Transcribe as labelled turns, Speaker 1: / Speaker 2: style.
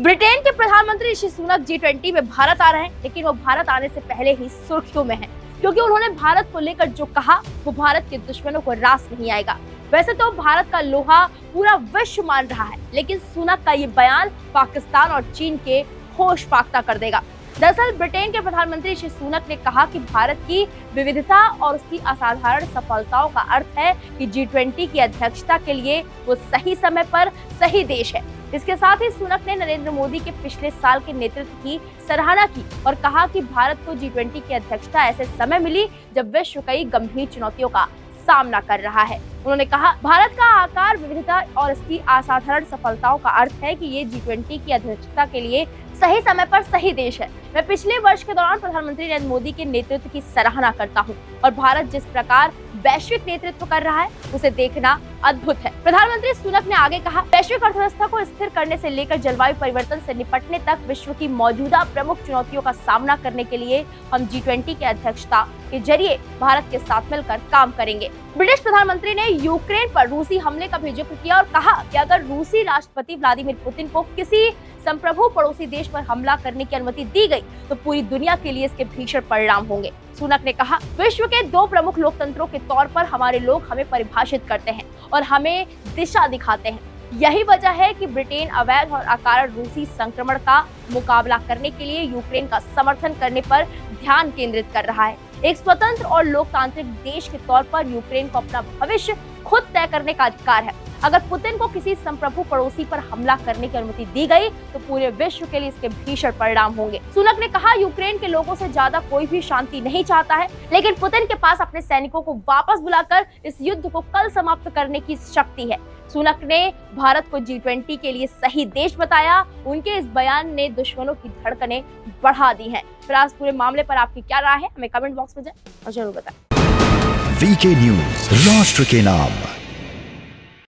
Speaker 1: Britain के प्रधानमंत्री Rishi Sunak G20 में भारत आ रहे हैं, लेकिन वो भारत आने से पहले ही सुर्खियों में हैं, क्योंकि उन्होंने भारत को लेकर जो कहा वो भारत के दुश्मनों को रास नहीं आएगा। वैसे तो भारत का लोहा पूरा विश्व मान रहा है, लेकिन सुनक का ये बयान पाकिस्तान और चीन के होश फाख्ता कर देगा। दरअसल ब्रिटेन के प्रधानमंत्री ऋषि सुनक ने कहा कि भारत की विविधता और उसकी असाधारण सफलताओं का अर्थ है कि G20 की अध्यक्षता के लिए वो सही समय पर सही देश है। इसके साथ ही सुनक ने नरेंद्र मोदी के पिछले साल के नेतृत्व की सराहना की और कहा कि भारत को G20 की अध्यक्षता ऐसे समय मिली जब विश्व कई गंभीर चुनौतियों का सामना कर रहा है। उन्होंने कहा, भारत का आकार, विविधता और इसकी असाधारण सफलताओं का अर्थ है कि ये G20 की अध्यक्षता के लिए सही समय पर सही देश है। मैं पिछले वर्ष के दौरान प्रधानमंत्री नरेंद्र मोदी के नेतृत्व की सराहना करता हूं और भारत जिस प्रकार वैश्विक नेतृत्व कर रहा है उसे देखना अद्भुत है। प्रधानमंत्री सुनक ने आगे कहा, वैश्विक अर्थव्यवस्था को स्थिर करने से लेकर जलवायु परिवर्तन से निपटने तक विश्व की मौजूदा प्रमुख चुनौतियों का सामना करने के लिए हम G20 की अध्यक्षता के जरिए भारत के साथ मिलकर काम करेंगे। ब्रिटिश प्रधानमंत्री ने यूक्रेन पर रूसी हमले का भी जिक्र किया और कहा कि अगर रूसी राष्ट्रपति व्लादिमीर पुतिन को किसी संप्रभु पड़ोसी देश पर हमला करने की अनुमति दी गई तो पूरी दुनिया के लिए इसके भीषण परिणाम होंगे। सुनक ने कहा, विश्व के दो प्रमुख लोकतंत्रों के तौर पर हमारे लोग हमें परिभाषित करते हैं और हमें दिशा दिखाते हैं। यही वजह है कि ब्रिटेन अवैध और अकारण रूसी संक्रमण का मुकाबला करने के लिए यूक्रेन का समर्थन करने पर ध्यान केंद्रित कर रहा है। एक स्वतंत्र और लोकतांत्रिक देश के तौर पर यूक्रेन को अपना भविष्य खुद तय करने का अधिकार है। अगर पुतिन को किसी संप्रभु पड़ोसी पर हमला करने की अनुमति दी गई तो पूरे विश्व के लिए इसके भीषण परिणाम होंगे। सुनक ने कहा, यूक्रेन के लोगों से ज्यादा कोई भी शांति नहीं चाहता है, लेकिन पुतिन के पास अपने सैनिकों को वापस बुलाकर इस युद्ध को कल समाप्त करने की शक्ति है। सुनक ने भारत को G20 के लिए सही देश बताया। उनके इस बयान ने दुश्मनों की धड़कनें बढ़ा दी हैं। फिर पूरे मामले पर आपकी क्या राय है, हमें कमेंट बॉक्स में जाएं और जरूर बताएं।
Speaker 2: VK न्यूज, राष्ट्र के नाम।